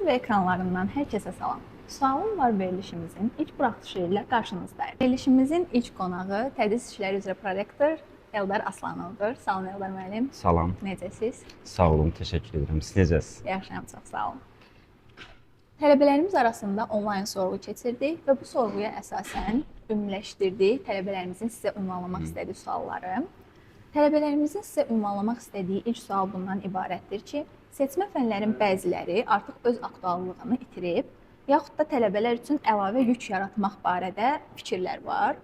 TV ekranlarından hər kəsə salam. Sualım var verilişimizin ilk buraxılışı ilə qarşınızdayım. Verilişimizin ilk qonağı tədris işləri üzrə prorektor Eldar Aslanovdur. Salam Eldar müəllim. Salam. Necəsiz? Sağ olun, təşəkkür edirəm. Siz necəsiz? Yaxşıyam, çox sağ olun. Tələbələrimiz arasında onlayn sorğu keçirdik və bu sorğuya əsasən ümumiləşdirdik tələbələrimizin sizə ünvanlamaq istədiyi sualları. Tələbələrimizin sizə ünvanlamaq istədiyi ilk sual bundan ibarətdir ki, seçmə fənlərin bəziləri artıq öz aktuallığını itirib, yaxud da tələbələr üçün əlavə yük yaratmaq barədə fikirlər var.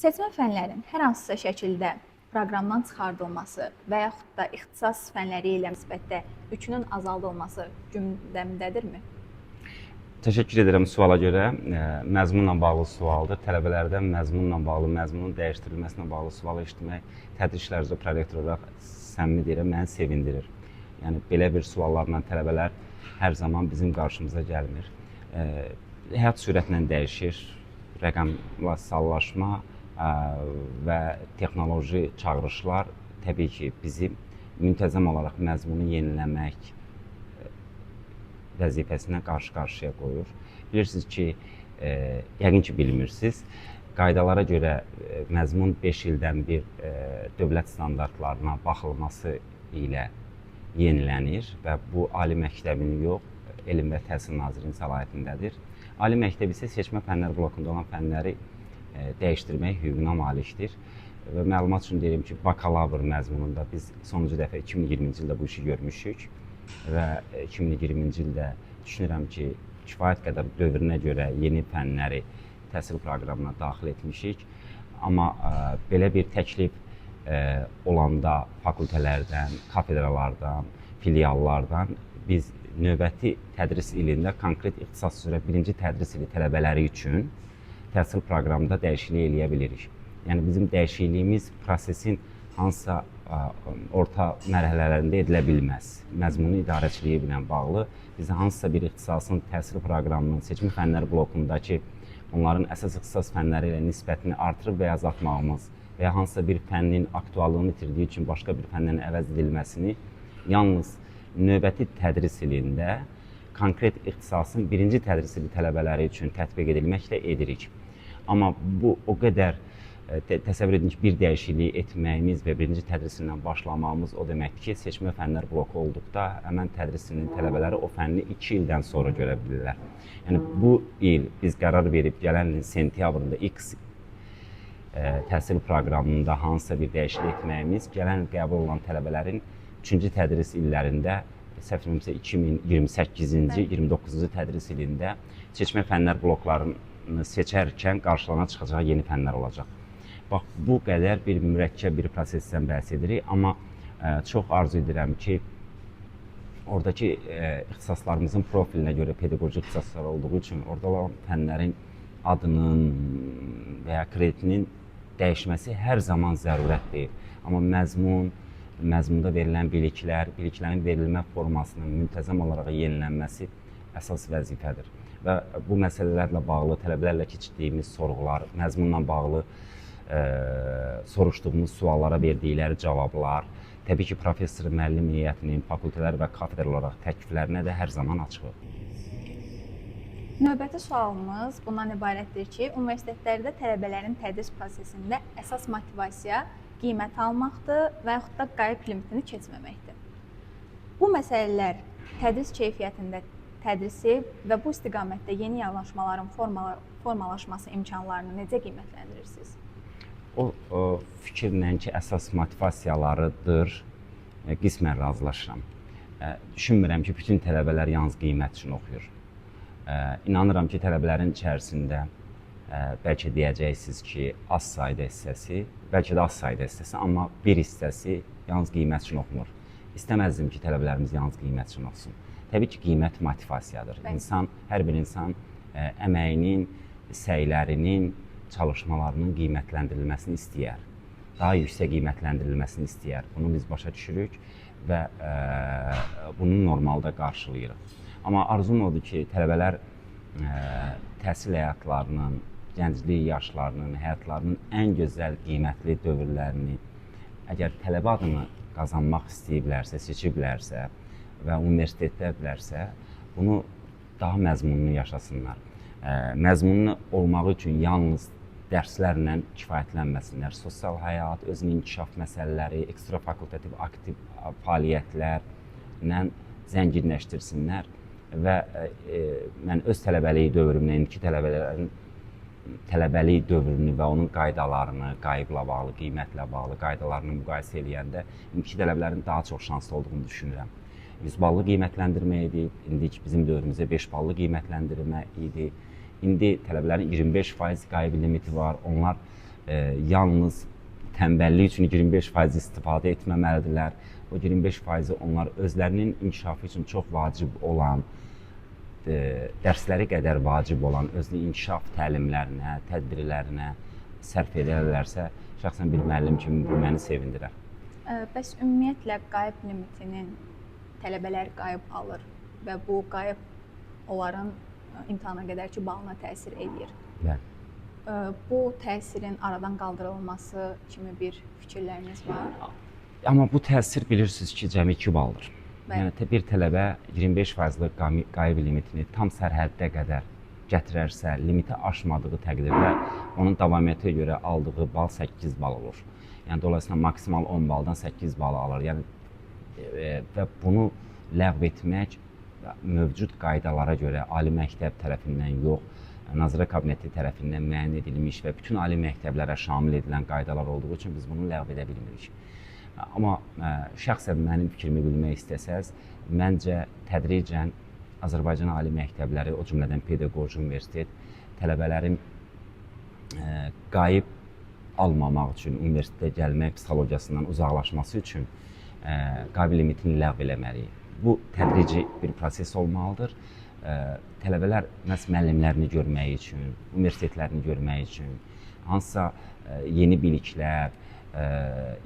Seçmə fənlərin hər hansısa şəkildə proqramdan çıxardılması və yaxud da ixtisas fənləri ilə nisbətdə yükünün azaldılması gündəmdədirmi? Təşəkkür edirəm suala görə. Məzmunla bağlı sualdır. Tələbələrdən məzmunla bağlı, məzmunun dəyişdirilməsinə bağlı sualı eşitmək tədris işləri üzrə prorektor olaraq səmimi deyirəm, məni sevindirir. Yəni belə bir suallarla tələbələr hər zaman bizim qarşımıza gəlmir. Həyat sürətlə dəyişir, rəqəmsallaşma və texnoloji çağırışlar təbii ki, bizi müntəzəm olaraq məzmunu yeniləmək vəzifəsinə qarşı-qarşıya qoyur. Bilirsiniz ki, yəqin ki bilmirsiniz, qaydalara görə məzmun 5 ildən bir dövlət standartlarına baxılması ilə yenilənir və bu Ali Məktəbin yox, Elm və Təhsil Nazirliyinin səlahiyyətindədir. Ali Məktəb isə seçmə fənlər blokunda olan fənləri dəyişdirmək hüququna malikdir. Və məlumat üçün deyirəm ki, bakalavr məzmununda biz sonuncu dəfə 2020-ci ildə bu işi görmüşük və 2020-ci ildə düşünürəm ki, kifayət qədər dövrünə görə yeni fənləri təhsil proqramına daxil etmişik. Amma belə bir təklif olanda fakültələrdən, kafedralardan, filiallardan biz növbəti tədris ilində konkret ixtisas üzrə birinci tədris ili tələbələri üçün təhsil proqramında dəyişiklik eləyə bilirik. Yəni bizim dəyişikliyimiz prosesin hansısa orta mərhələlərində edilə bilməz. Məzmunu idarəçiliyi ilə bağlı biz hansısa bir ixtisasın təhsil proqramının seçmə fənləri blokundakı onların əsas ixtisas fənləri ilə nisbətini artırıb və ya azaltmağımız və ya hansısa bir fənnin aktuallığını itirdiyi üçün başqa bir fəndən əvəz edilməsini yalnız növbəti tədris ilində konkret ixtisasın birinci tədris ili tələbələri üçün tətbiq edilməklə edirik. Amma bu o qədər təsəvvür edin ki, bir dəyişikliyi etməyimiz və birinci tədris ilindən başlamağımız o deməkdir ki, seçmə fənlər bloku olduqda həmən tədris ilinin tələbələri o fənni 2 ildən sonra görə bilirlər. Yəni bu il biz qərar verib gələn ilin sentyabrında X təhsil proqramında hansısa bir dəyişiklik etməyimiz gələn il qəbul olan tələbələrin 3-cü tədris illərində, səhv etmirəmsə 2028-ci, 29-cu tədris ilində seçmə fənlər bloklarını seçərkən qarşılana çıxacağı yeni fənlər olacaq. Bax, bu qədər bir mürəkkəb bir prosesdən bəhs edirik, amma çox arzu edirəm ki, oradakı ixtisaslarımızın profilinə görə pedaqoji ixtisaslar olduğu üçün orada olan fənlərin adının və ya kreditinin dəyişməsi hər zaman zərurətdir. Amma məzmunda verilən biliklər, biliklərin verilmə formasının müntəzəm olaraq yenilənməsi əsas vəzifədir. Və bu məsələlərlə bağlı tələbələrlə keçirdiyimiz sorğular, məzmunla bağlı soruşduğumuz suallara verdikləri cavablar, təbii ki, professor, müəllim heyətinin, fakültələr və kafedralar təkliflərinə də hər zaman açığıq. Növbəti sualımız bundan ibarətdir ki, universitetlərdə tələbələrin tədris prosesində əsas motivasiya qiymət almaqdır və yaxud da qayıb limitini keçməməkdir. Bu məsələlər tədris keyfiyyətində tədrisi və bu istiqamətdə yeni yanaşmaların formalaşması imkanlarını necə qiymətləndirirsiniz? O fikirlə ki, əsas motivasiyalarıdır, qismən razılaşıram. Düşünmürəm ki, bütün tələbələr yalnız qiymət üçün oxuyur. İnanıram ki, tələbələrin içərisində bəlkə deyəcəksiniz ki, az sayda hissəsi, bəlkə də az sayda hissəsi, amma bir hissəsi yalnız qiymət üçün oxunur. İstəməzdim ki, tələbələrimiz yalnız qiymət üçün oxusun. Təbii ki, qiymət motivasiyadır. Hər bir insan əməyinin, səylərinin, çalışmalarının qiymətləndirilməsini istəyər. Daha yüksək qiymətləndirilməsini istəyər. Bunu biz başa düşürük və bunu normalda qarşılayırıq. Amma arzum odur ki, tələbələr təhsil həyatlarının, gənclik yaşlarının, həyatlarının ən gözəl, qiymətli dövrlərini əgər tələbə adını qazanmaq istəyiblərsə, seçiblərsə və universitetdədirlərsə, bunu daha məzmunlu yaşasınlar. Məzmunlu olmağı üçün yalnız dərslərlə kifayətlənməsinlər. Sosial həyat, özünün inkişaf məsələləri, ekstra fakultativ aktiv fəaliyyətlərlə zənginləşdirsinlər və mən öz tələbəlik dövrümlə indiki tələbələrin tələbəlik dövrünü və onun qaydalarını, qayıbla bağlı, qiymətlə bağlı qaydalarını müqayisə edəndə indiki tələbələrin daha çox şanslı olduğunu düşünürəm. 100 ballı qiymətləndirmə idi, indiki bizim dövrümüzdə 5 ballı qiymətləndirmə idi. İndi tələbələrin 25% qayıb limiti var. Onlar yalnız tənbəllik üçün 25% istifadə etməməlidirlər. O 25%-i onlar özlərinin inkişafı üçün çox vacib olan, dərsləri qədər vacib olan özünün inkişaf təlimlərinə, tədbirlərinə sərf edərlərsə, şəxsən bir müəllim kimi bu məni sevindirər. Bəs ümumiyyətlə qayıb limitinin tələbələr qayıb alır və bu qayıb onların imtahana qədərki balına təsir edir. Bəli. Bu təsirin aradan qaldırılması kimi bir fikirləriniz var? Amma bu təsir bilirsiniz ki, cəmi 2 baldır. Yəni bir tələbə 25%-lik qayıb limitini tam sərhəddə qədər gətirərsə, limiti aşmadığı təqdirdə onun davamiyyətə görə aldığı bal 8 bal olur. Yəni dolayısıyla maksimal 10 baldan 8 bal alır. Yəni və bunu ləğv etmək mövcud qaydalara görə ali məktəb tərəfindən yox, Nazirlər Kabineti tərəfindən müəyyən edilmiş və bütün ali məktəblərə şamil edilən qaydalar olduğu üçün biz bunu ləğv edə bilmirik. Amma şəxsən mənim fikrimi bilmək istəsəz, məncə tədricən Azərbaycan ali məktəbləri, o cümlədən pedaqoji universitet tələbələrin qayıb almamaq üçün, universitetə gəlmək psixologiyasından uzaqlaşması üçün qayıb limitini ləğv eləməliyik. Bu tədrici bir proses olmalıdır. Tələbələr məhz müəllimlərini görmək üçün, universitetlərini görmək üçün, hansısa yeni biliklər,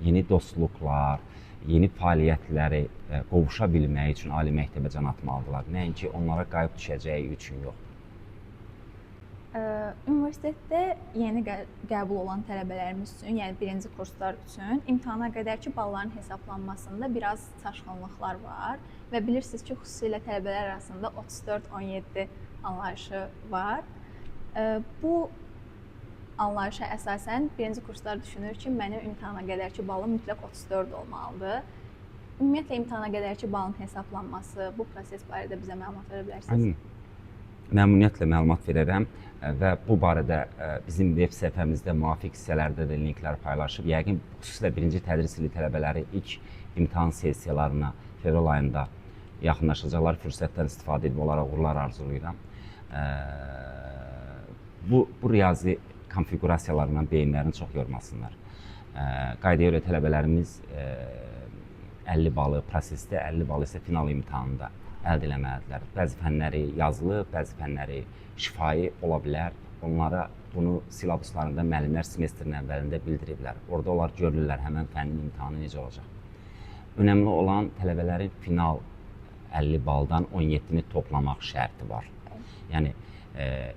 yeni dostluqlar, yeni fəaliyyətləri qovuşa bilmək üçün ali məktəbə can atmalıdırlar. Nəinki onlara qayıb düşəcəyi üçün yox. Universitetdə yeni qəbul olan tələbələrimiz üçün, yəni birinci kurslar üçün imtahana qədərki balların hesablanmasında biraz çaşqınlıqlar var və bilirsiniz ki, xüsusilə tələbələr arasında 34-17 anlayışı var. Bu anlayışa əsasən birinci kurslar düşünür ki, mənim imtahana qədərki balım mütləq 34 olmalıdır. Ümumiyyətlə imtahana qədərki balın hesablanması, bu proses barədə bizə məlumat verə bilərsiniz? Məmnuniyyətlə məlumat verərəm və bu barədə bizim web səhifəmizdə müvafiq hissələrdə də linklər paylaşıb. Yəqin xüsusilə birinci tədris ili tələbələri ilk imtahan sessiyalarına fevral ayında yaxınlaşacaqlar. Fürsətdən istifadə edib onlara uğurlar arzulayıram. Bu riyazi konfiqurasiyalarından beyinlərini çox yormasınlar. Qaydaya görə tələbələrimiz 50 balı prosesdə, 50 balı isə final imtahanında əldə eləməlidirlər. Bəzi fənləri yazılı, bəzi fənləri şifahi ola bilər. Onlara bunu silabuslarında müəllimlər semestrin əvvəlində bildiriblər. Orada onlar görürlər həmən fənin imtahanı necə olacaq. Önəmli olan tələbələrin final 50 baldan 17-ni toplamaq şərti var. Yəni,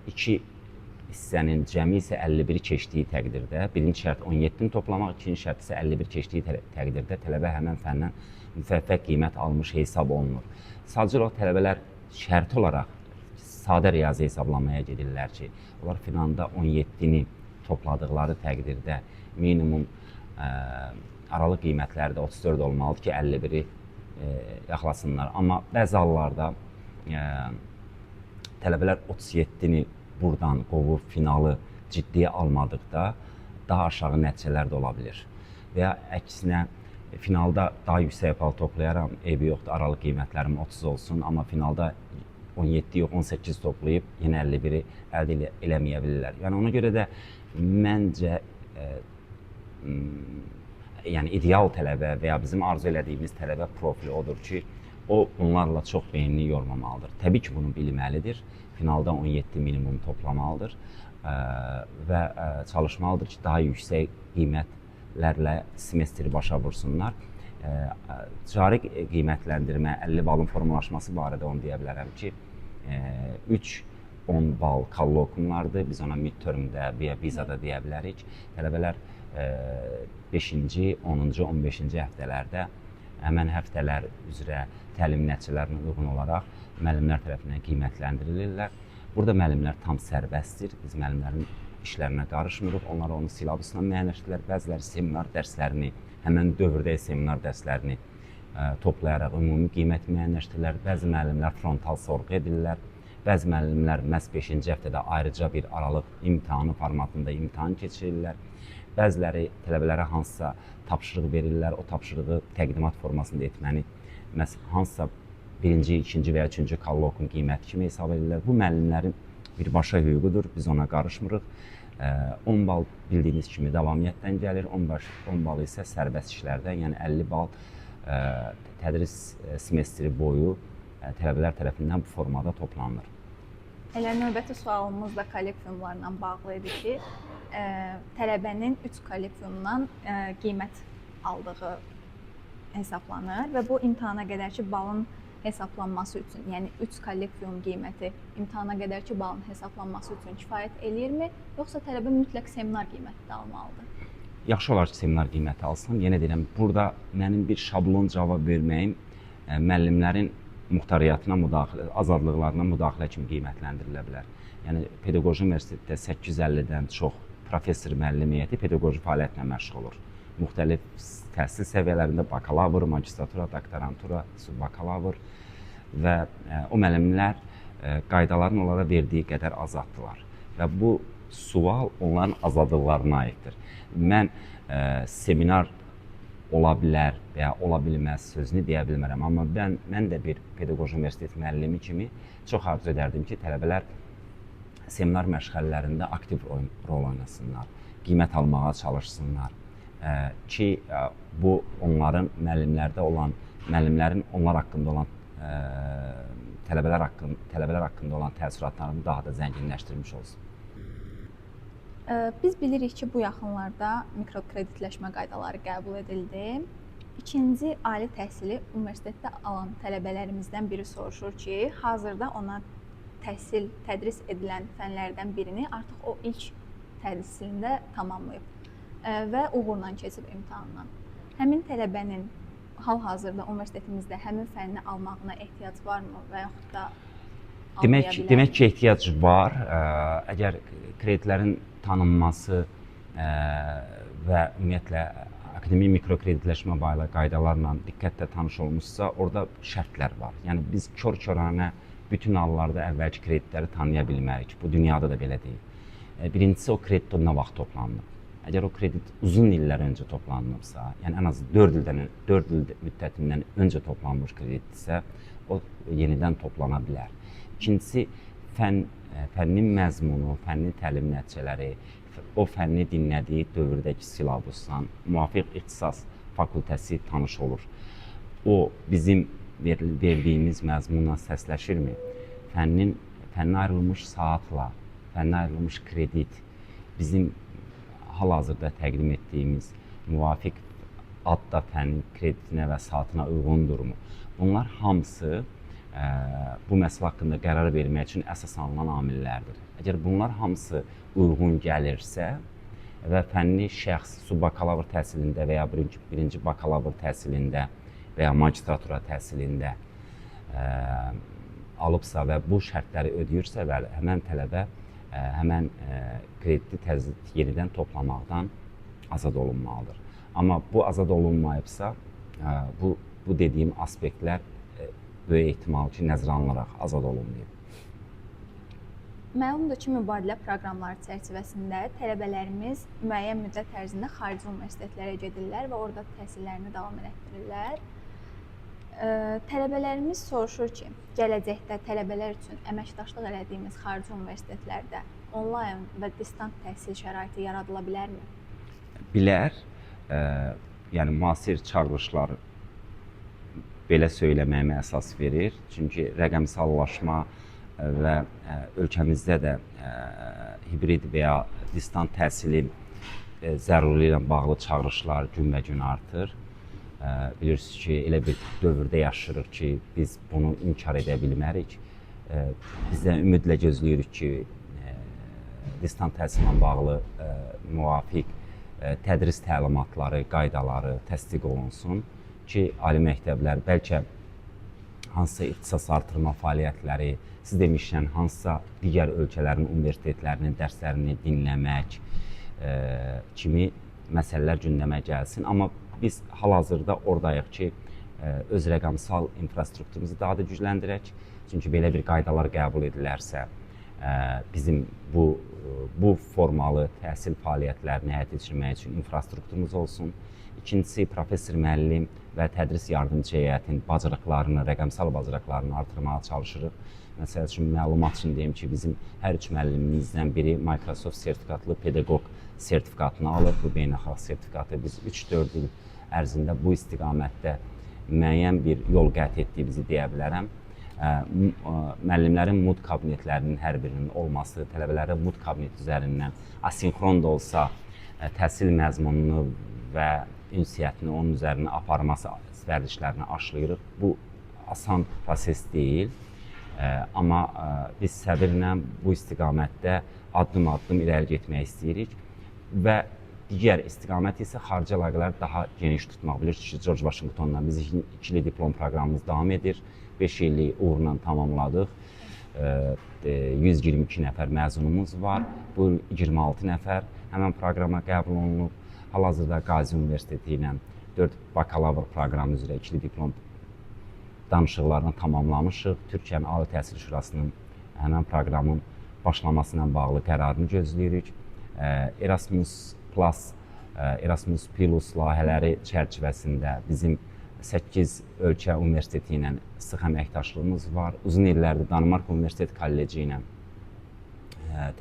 iki hissənin cəmi isə 51-i keçdiyi təqdirdə, birinci şərt 17-ni toplamaq, ikinci şərt isə 51 keçdiyi təqdirdə tələbə həmən fəndən müvəffəq qiymət almış hesab olunur. Sadəcə olaraq tələbələr şərti olaraq sadə riyazi hesablamaya gedirlər ki, onlar finalda 17-ni topladıqları təqdirdə minimum aralıq qiymətləri də 34 olmalıdır ki, 51-i yaxlasınlar. Amma bəzi hallarda tələbələr 37-ni buradan qovub finalı ciddiyə almadıqda daha aşağı nəticələr də ola bilir. Və ya əksinə, finalda daha yüksək bal toplayaram, eybi yoxdur, aralıq qiymətlərim 30 olsun, amma finalda 17 yox, 18 toplayıb yenə 51-i əldə eləməyə bilirlər. Yəni ona görə də məncə yəni ideal tələbə və ya bizim arzu elədiyimiz tələbə profili odur ki, o bunlarla çox beynini yormamalıdır. Təbii ki, bunu bilməlidir. Finalda 17 minimum toplamalıdır və çalışmalıdır ki, daha yüksək qiymətlərlə semestri başa vursunlar. Cari qiymətləndirmə, 50 balın formalaşması barədə onu deyə bilərəm ki, 3-10 bal kolloquiumlardır. Biz ona midtermdə və ya vizada deyə bilərik. Tələbələr 5-ci, 10-cu, 15-ci həftələrdə həmən həftələr üzrə təlim nəticələrinə uyğun olaraq müəllimlər tərəfindən qiymətləndirilirlər. Burada müəllimlər tam sərbəstdir. Biz müəllimlərin işlərinə qarışmırıq. Onlar onu silabusla müəyyənləşdirilər. Bəziləri seminar dərslərini, həmin dövrdə seminar dərslərini toplayaraq ümumi qiymət müəyyənləşdirirlər. Bəzi müəllimlər frontal sorğu edirlər. Bəzi müəllimlər məhz 5-ci həftədə ayrıca bir aralıq imtahanı formatında imtahan keçirirlər. Bəziləri tələbələrə hansısa tapşırıq verirlər, o tapşırığı təqdimat formasında etməni məhz hansısa birinci, ikinci və ya üçüncü kolloqun qiyməti kimi hesab edirlər. Bu müəllimlərin birbaşa hüququdur, biz ona qarışmırıq. 10 bal bildiyiniz kimi davamiyyətdən gəlir, 10 bal isə sərbəst işlərdən, yəni 50 bal tədris semestri boyu tələbələr tərəfindən bu formada toplanılır. Elə növbəti sualımız da kollektivlarla bağlı idi ki, tələbənin 3 kollektivundan qiymət aldığı hesablanır və bu imtahana qədərki balın hesablanması üçün, yəni 3 kollektivun qiyməti imtahana qədərki balın hesablanması üçün kifayət eləyirmi, yoxsa tələbə mütləq seminar qiyməti də almalıdır? Yaxşı olar ki, seminar qiyməti alsın. Yenə deyirəm, burada mənim bir şablon cavab verməyim müəllimlərin muxtariyyatına müdaxilə, azadlıqlarına müdaxilə kimi qiymətləndirilə bilər. Yəni, Pedaqoji Universitetdə 850-dən çox professor müəllim heyəti pedaqoji fəaliyyətlə məşğul olur. Müxtəlif təhsil səviyyələrində bakalavr, magistratura, doktorantura, subbakalavr və o müəllimlər qaydaların onlara verdiyi qədər azaddılar. Və bu sual onların azadlıqlarına aiddir. Mən seminar ola bilər və ya ola bilməz sözünü deyə bilmərəm. Amma mən də bir pedaqoji universitet müəllimi kimi çox arzu edərdim ki, tələbələr seminar məşğələlərində aktiv rol oynasınlar, qiymət almağa çalışsınlar ki, bu onların müəllimlərin onlar haqqında olan tələbələr haqqında olan təəssüratlarını daha da zənginləşdirmiş olsun. Biz bilirik ki, bu yaxınlarda mikrokreditləşmə qaydaları qəbul edildi. İkinci ali təhsili universitetdə alan tələbələrimizdən biri soruşur ki, hazırda ona tədris edilən fənlərdən birini artıq o ilk tədris ilində tamamlayıb və uğurla keçib imtahandan. Həmin tələbənin hal-hazırda universitetimizdə həmin fənni almağına ehtiyac varmı və yaxud da almaya bilərmi? Demək ki, ehtiyac var. Əgər kreditlərin tanınması və ümumiyyətlə akademik mikrokreditləşmə barədə qaydalarla diqqətlə tanış olmuşsa, orada şərtlər var. Yəni biz kör-körənə bütün hallarda əvvəlki kreditləri tanıya bilmərik. Bu dünyada da belə deyil. Birincisi, o kredit nə vaxt toplanılıb? Əgər o kredit uzun illər öncə toplanılıbsa, yəni ən az 4 il müddətindən öncə toplanmış kreditdirsə, o yenidən toplana bilər. İkincisi, fənnin məzmunu, fənnin təlim nəticələri, o fənni dinlədiyi dövrdəki silabusla müvafiq ixtisas fakültəsi tanış olur. O bizim verdiyimiz məzmunla səsləşirmi? Fənninə ayrılmış saatla, fənninə ayrılmış kredit bizim hal-hazırda təqdim etdiyimiz müvafiq adda fənnin kreditinə və saatına uyğundurmu? Bunlar hamısı bu məsələ haqqında qərar vermək üçün əsas alınan amillərdir. Əgər bunlar hamısı uyğun gəlirsə və fənni şəxs subbakalavr təhsilində və ya birinci bakalavr təhsilində və ya magistratura təhsilində alıbsa və bu şərtləri ödəyirsə və həmən tələbə həmən krediti yenidən toplamaqdan azad olunmalıdır. Amma bu azad olunmayıbsa, bu dediyim aspektlər böyük ehtimal ki, nəzərə alınaraq azad olunmayıb. Məlumdur ki, mübadilə proqramları çərçivəsində tələbələrimiz müəyyən müddət ərzində xarici universitetlərə gedirlər və orada təhsillərini davam etdirirlər. Tələbələrimiz soruşur ki, gələcəkdə tələbələr üçün əməkdaşlıq elədiyimiz xarici universitetlərdə onlayn və distant təhsil şəraiti yaradıla bilərmi? Bilər. Yəni, müasir çağırışlar belə söyləməyimə əsas verir. Çünki rəqəmsallaşma və ölkəmizdə də hibrid və ya distant təhsilin zərurluğu ilə bağlı çağırışlar günbəgün artır. Bilirsiniz ki, elə bir dövrdə yaşayırıq ki, biz bunu inkar edə bilmərik. Biz də ümidlə gözləyirik ki, distant təhsillə bağlı müvafiq tədris təlimatları, qaydaları təsdiq olunsun ki, ali məktəblər bəlkə hansısa ixtisas artırma fəaliyyətləri, siz demişkən hansısa digər ölkələrin universitetlərinin dərslərini dinləmək kimi məsələlər gündəmə gəlsin. Amma biz hal-hazırda ordayıq ki, öz rəqəmsal infrastrukturumuzu daha da gücləndirək. Çünki belə bir qaydalar qəbul edilərsə, bizim bu formalı təhsil fəaliyyətlərini həyata keçirmək üçün infrastrukturumuz olsun. İkincisi, professor, müəllim və tədris yardımçı heyətinin bacarıqlarını, rəqəmsal bacarıqlarını artırmağa çalışırıq. Məsəl üçün, məlumat üçün deyim ki, bizim hər üç müəllimimizdən biri Microsoft sertifikatlı pedaqoq sertifikatını alıb. Bu beynəlxalq sertifikatı biz 3-4 il ərzində bu istiqamətdə müəyyən bir yol qət etdiyimizi deyə bilərəm. Müəllimlərin MUT kabinetlərinin hər birinin olması, tələbələrin MUT kabinet üzərindən asinxron da olsa təhsil məzmununu və ünsiyyətini onun üzərinə aparması vərdişlərini aşlayırıq. Bu asan proses deyil, amma biz səbirlə bu istiqamətdə addım-addım irəli getmək istəyirik və digər istiqamət isə xarici əlaqələri daha geniş tutmaq. Bilirsiniz ki, George Washingtonla bizim ikili diplom proqramımız davam edir. 5 illik uğurla tamamladıq. 122 nəfər məzunumuz var. Bu 26 nəfər həmən proqrama qəbul olunub. Hal-hazırda Qazi Universiteti ilə 4 bakalavr proqramı üzrə ikili diplom danışıqlarını tamamlamışıq. Türkiyənin Ali Təhsil Şurasının həmən proqramın başlaması ilə bağlı qərarını gözləyirik. Erasmus Plus, Erasmus Plus layihələri çərçivəsində bizim 8 ölkə universiteti ilə sıx əməkdaşlığımız var. Uzun illərdir Danimarka Universitet Kolleci ilə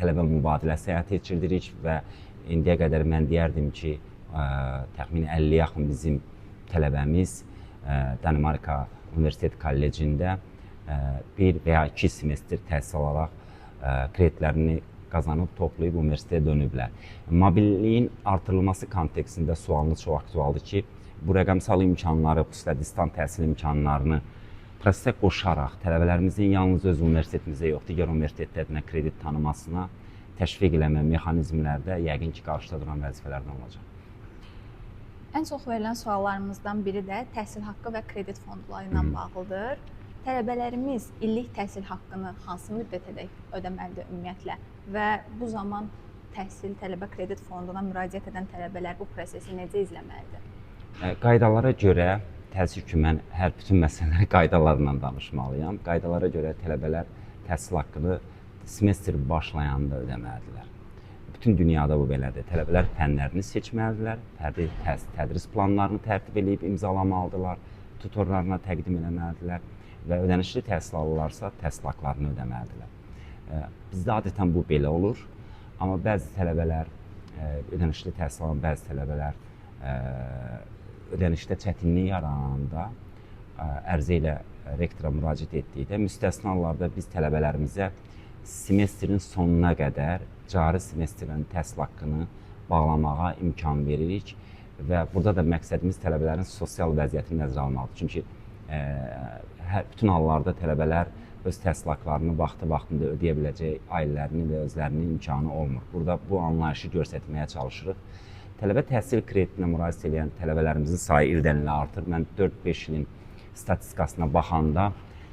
tələbə mübadiləsi həyata keçiririk və indiyə qədər mən deyərdim ki, təxmini 50-yə yaxın bizim tələbəmiz Danimarka Universitet Kollecində 1 və ya 2 semestr təhsil alaraq kreditlərini qazanıb, toplayıb universitetə dönüblər. Mobilliyin artırılması kontekstində sualınız çox aktualdır ki, bu rəqəmsal imkanları, xüsusilə distant təhsil imkanlarını prosesə qoşaraq tələbələrimizin yalnız öz universitetimizdə yox, digər universitetlərdən kredit tanımasına təşviq eləmə mexanizmlərdə yəqin ki, qarşıda duran vəzifələrdən olacaq. Ən çox verilən suallarımızdan biri də təhsil haqqı və kredit fondları ilə bağlıdır. Tələbələrimiz illik təhsil haqqını hansı müddətə ödəməlidir ümumiyyətlə və bu zaman təhsil tələbə kredit fonduna müraciət edən tələbələr bu prosesi necə izləməlidir? Qaydalara görə, təəssüf ki, mən bütün məsələləri qaydalarla danışmalıyam. Qaydalara görə tələbələr təhsil haqqını semestr başlayanda ödəməlidirlər. Bütün dünyada bu belədir. Tələbələr fənlərini seçməlidirlər, fərdi tədris planlarını tərtib edib imzalamalıdırlar, tutorlarına təqdim etməlidirlər və ödənişli təhsil alırlarsa təhsil haqqlarını ödəməlidirlər. Bizdə adətən bu belə olur, amma bəzi tələbələr, ödənişli təhsil alan bəzi tələbələr ödənişdə çətinlik yarananda ərizə ilə rektora müraciət etdikdə müstəsna hallarda biz tələbələrimizə semestrin sonuna qədər cari semestrin təhsil haqqını bağlamağa imkan veririk və burada da məqsədimiz tələbələrin sosial vəziyyətini nəzərə almalıdır. Çünki bütün hallarda tələbələr öz təhsil haqqlarını vaxtında ödəyə biləcək ailələrinin və özlərinin imkanı olmur. Burada bu anlayışı göstərməyə çalışırıq. Tələbə təhsil kreditinə müraciət edən tələbələrimizin sayı ildən ilə artır. Mən 4-5 ilin statistikasına baxanda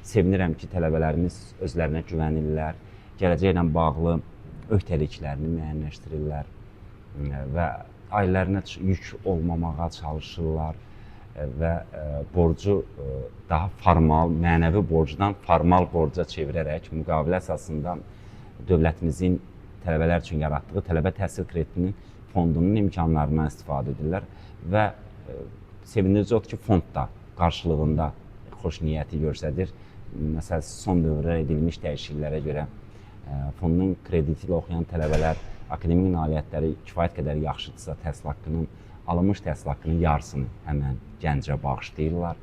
sevinirəm ki, tələbələrimiz özlərinə güvənirlər, gələcəklə bağlı öhdəliklərini müəyyənləşdirirlər və ailələrinə yük olmamağa çalışırlar və borcu daha formal, mənəvi borcdan formal borca çevirərək müqavilə əsasında dövlətimizin tələbələr üçün yaratdığı tələbə təhsil kreditinin fondunun imkanlarından istifadə edirlər və sevindirici odur ki, fond da qarşılığında xoş niyyəti göstərir. Məsələn, son dövrdə edilmiş dəyişikliklərə görə fondun krediti ilə oxuyan tələbələr akademik nailiyyətləri kifayət qədər yaxşıdırsa, təhsil haqqının, alınmış təhsil haqqının yarısını həmən gəncə bağışlayırlar.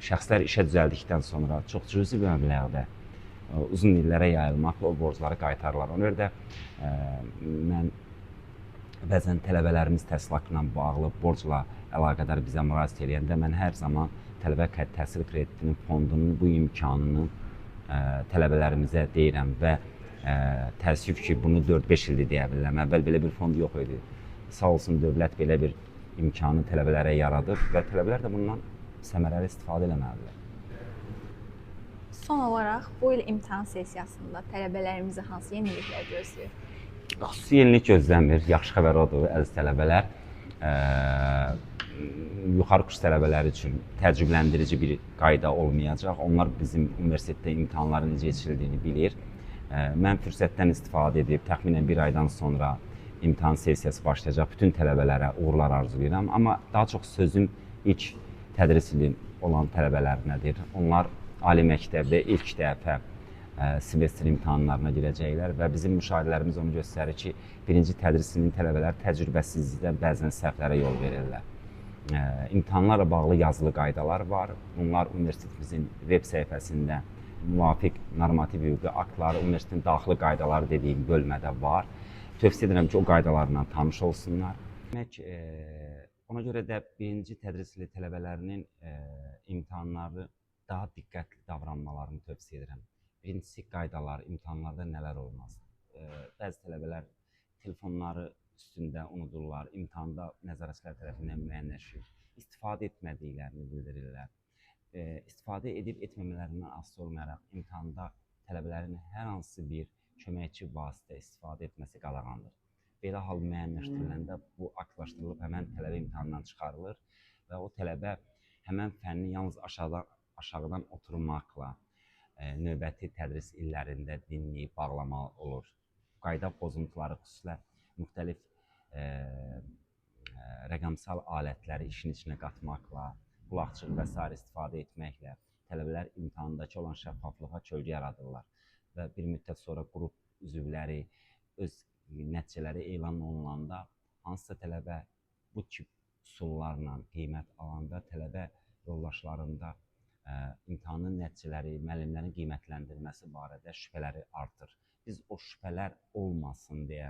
Şəxslər işə düzəldikdən sonra çox cüzi bir məbləğdə uzun illərə yayılmaqla o borcları qaytarırlar. Ona görə də mən bəzən tələbələrimiz təhsil haqqı ilə bağlı borcla əlaqədar bizə müraciət edəndə mən hər zaman tələbə təhsil kreditinin fondunun bu imkanını tələbələrimizə deyirəm və təəssüf ki, bunu 4-5 ildir deyə bilirəm. Əvvəl belə bir fond yox idi. Sağ olsun dövlət belə bir imkanı tələbələrə yaradır və tələbələr də bundan səmərəli istifadə etməlidirlər. Son olaraq bu il imtahan sessiyasında tələbələrimizi hansı yeniliklər gözləyir? Xüsusi yenilik gözləmir. Yaxşı xəbər odur, əziz tələbələr. Yuxarı kurs tələbələri üçün təcrübələndirici bir qayda olmayacaq. Onlar bizim universitetdə imtahanların necə keçirildiyini bilir. Mən fürsətdən istifadə edib təxminən bir aydan sonra imtahan sessiyası başlayacaq. Bütün tələbələrə uğurlar arzulayıram. Amma daha çox sözüm ilk tədris ili olan tələbələrinədir. Onlar ali məktəbdə ilk dəfə semestr imtahanlarına girəcəklər və bizim müşahidələrimiz onu göstərir ki, birinci tədris ilinin tələbələr təcrübəsizlikdən bəzən səhvlərə yol verirlər. İmtahanlarla bağlı yazılı qaydalar var. Bunlar universitetimizin web səhifəsində müvafiq normativ hüquqi aktları, universitetin daxili qaydaları dediyim bölmədə var. Tövsiyə edirəm ki, o qaydalarla tanış olsunlar. Demək, ona görə də birinci tədris ili tələbələrinin imtahanları daha diqqətli davranmalarını tövsiyə edirəm. Birincisi qaydalar, imtahanlarda nələr olmaz. Bəzi tələbələr telefonları üstündə unudurlar, imtahanda nəzarətçilər tərəfindən müəyyənləşir. İstifadə etmədiklərini bildirirlər. İstifadə edib etməmələrindən asılı olmayaraq imtahanda tələbələrin hər hansı bir köməkçi vasitə istifadə etməsi qadağandır. Belə hal müəyyənləşdiriləndə bu aktlaşdırılıb həmən tələbə imtahandan çıxarılır və o tələbə həmən fənni yalnız aşağıdan oturmaqla növbəti tədris illərində dinləyib bağlamalı olur. Qayda pozuntuları xüsusilə müxtəlif rəqəmsal alətləri işin içinə qatmaqla, qulaqçıq və s. istifadə etməklə tələbələr imtahandakı olan şəffaflığa kölgə yaradırlar və bir müddət sonra qrup üzvləri öz nəticələri elan olunanda hansısa tələbə bu tip üsullarla qiymət alanda tələbə yoldaşlarında imtahanın nəticələri, müəllimlərin qiymətləndirməsi barədə şübhələri artır. Biz o şübhələr olmasın deyə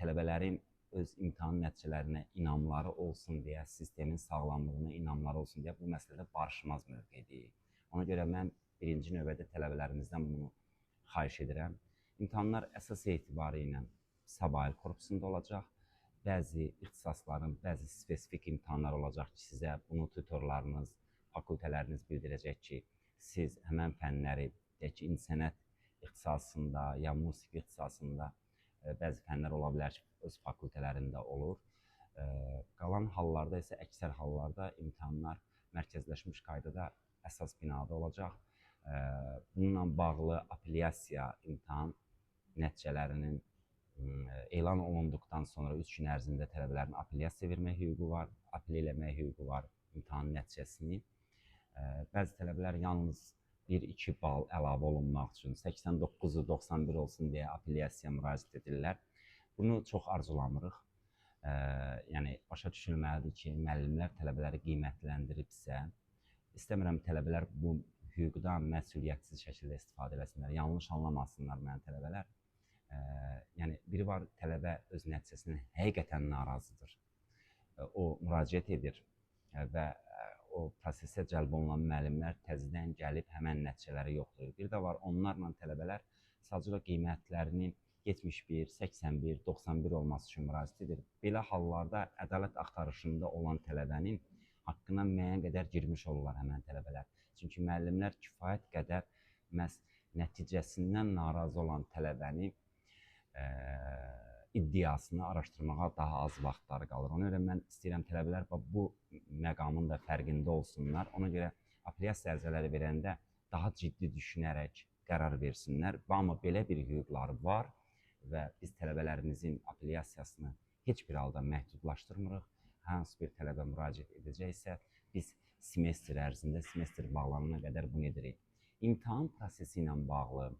tələbələrin öz imtahan nəticələrinə inamları olsun deyə, sistemin sağlamlığına inamları olsun deyə bu məsələdə barışmaz mövqedəyik. Ona görə mən birinci növbədə tələbələrimizdən bunu xahiş edirəm. İmtahanlar əsas etibarı ilə Sabah il korpusunda olacaq. Bəzi ixtisasların, bəzi spesifik imtahanlar olacaq ki, sizə bunu tutorlarınız, fakültələriniz bildirəcək ki, siz həmən fənləri, deyək ki, incəsənət ixtisasında ya musiqi ixtisasında bəzi fənlər ola bilər ki, öz fakültələrində olur. Qalan hallarda isə əksər hallarda imtahanlar mərkəzləşmiş qaydada əsas binada olacaq. Bununla bağlı apellyasiya imtahan nəticələrinin elan olunduqdan sonra 3 gün ərzində tələbələrin apellyasiya vermək hüququ var, apellə eləmək hüququ var imtahan nəticəsini. Bəzi tələbələr yalnız 1-2 bal əlavə olunmaq üçün 89-u 91 olsun deyə apellyasiyaya müraciət edirlər. Bunu çox arzulamırıq. Yəni, başa düşülməlidir ki, müəllimlər tələbələri qiymətləndiribsə, istəmirəm tələbələr bu hüquqdan məsuliyyətsiz şəkildə istifadə eləsinlər, yanlış anlamasınlar mənə tələbələr. Yəni, biri var, tələbə öz nəticəsindən həqiqətən narazıdır. O müraciət edir və o prosesə cəlb olunan müəllimlər təzədən gəlib həmən nəticələri yoxlayır. Bir də var, onlarla tələbələr sadəcə qiymətlərinin 71, 81, 91 olması üçün müraciət edir. Belə hallarda ədalət axtarışında olan tələbənin haqqına müəyyən qədər girmiş olurlar həmən tələbələr. Çünki müəllimlər kifayət qədər məhz nəticəsindən narazı olan tələbəni iddiasını araşdırmağa daha az vaxtları qalır. Ona görə mən istəyirəm tələbələr bu məqamın da fərqində olsunlar. Ona görə apellyasiya ərizələri verəndə daha ciddi düşünərək qərar versinlər. Amma belə bir hüquqları var və biz tələbələrimizin apellyasiyasını heç bir halda məhdudlaşdırmırıq. Hansı bir tələbə müraciət edəcəksə, biz semestr ərzində, semestr bağlanana qədər bunu edirik. İmtahan prosesi ilə bağlı,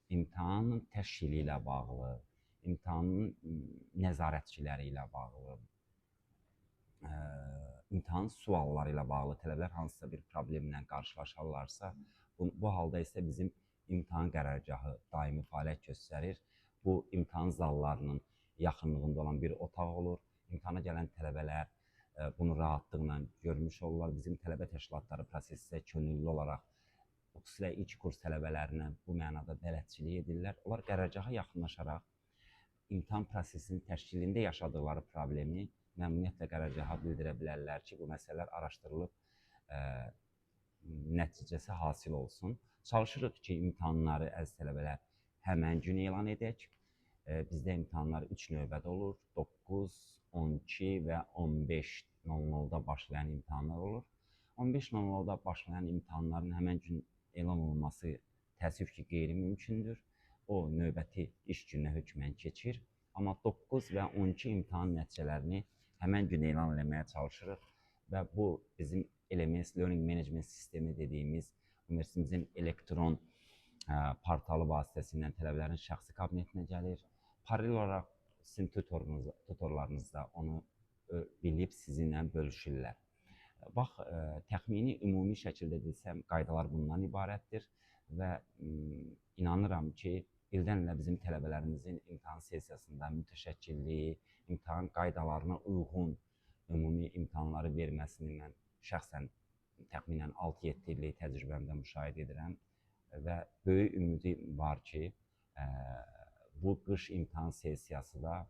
imtahanın təşkili ilə bağlı, imtahanın nəzarətçiləri ilə bağlı, imtahan sualları ilə bağlı tələbələr hansısa bir problemlə qarşılaşarlarsa, bu halda isə bizim imtahan qərargahı daimi fəaliyyət göstərir. Bu imtahan zallarının yaxınlığında olan bir otaq olur. İmtahana gələn tələbələr bunu rahatlıqla görmüş olurlar. Bizim tələbə təşkilatları prosesə könüllü olaraq xüsusilə ilk kurs tələbələrinə bu mənada bələdçilik edirlər. Onlar qərargaha yaxınlaşaraq imtahan prosesinin təşkilində yaşadıkları problemi məmnuniyyətlə qərargaha bildirə bilərlər ki, bu məsələlər araşdırılıb nəticəsi hasil olsun. Çalışırıq ki, imtahanları əziz tələbələr həmən gün elan edək. Bizdə imtahanlar 3 növbədə olur. 9, 12 və 15:00-da başlayan imtahanlar olur. 15:00-da başlayan imtahanların həmən gün elan olunması təəssüf ki, qeyri-mümkündür. O növbəti iş gününə hökmən keçir. Amma 9 və 12 imtahan nəticələrini həmən gün elan etməyə çalışırıq və bu bizim LMS Learning Management sistemi dediyimiz universitetimizin elektron portalı vasitəsilə tələbələrin şəxsi kabinetinə gəlir. Paralel olaraq sizin tutorlarınız da onu bilib sizinlə bölüşürlər. Bax, təxmini ümumi şəkildə desəm, qaydalar bundan ibarətdir və inanıram ki, ildən ilə bizim tələbələrimizin imtahan sessiyasında mütəşəkkilliyi, imtahan qaydalarına uyğun ümumi imtahanları verməsini mən şəxsən təxminən 6-7 illik təcrübəmdə müşahidə edirəm və böyük ümidim var ki, bu qış imtahan sessiyası da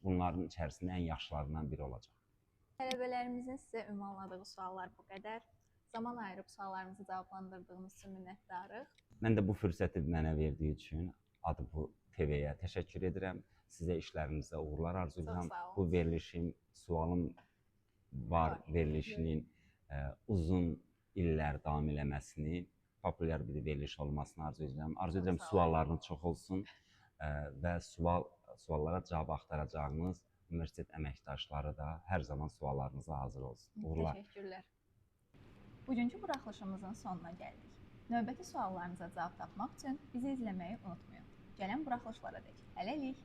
bunların içərisində ən yaxşılarından biri olacaq. Tələbələrimizin sizə ünvanladığı suallar bu qədər. Zaman ayırıb suallarımızı cavablandırdığınız üçün minnətdarıq. Mən də bu fürsəti mənə verdiyi üçün ADBU TV-yə təşəkkür edirəm. Sizə işlərinizdə uğurlar arzu edirəm. Bu verilişim, sualım var verilişinin uzun illər davam eləməsini, populyar bir veriliş olmasını arzu edirəm. Arzu edirəm suallarınız çox olsun və suallara cavab axtaracağımız universitet əməkdaşları da hər zaman suallarınıza hazır olsun. Uğurlar. Təşəkkürlər. Bugünkü buraxılışımızın sonuna gəldik. Növbəti suallarınıza cavab tapmaq üçün bizi izləməyi unutmayın. Gələn buraxılışlara dək. Hələlik.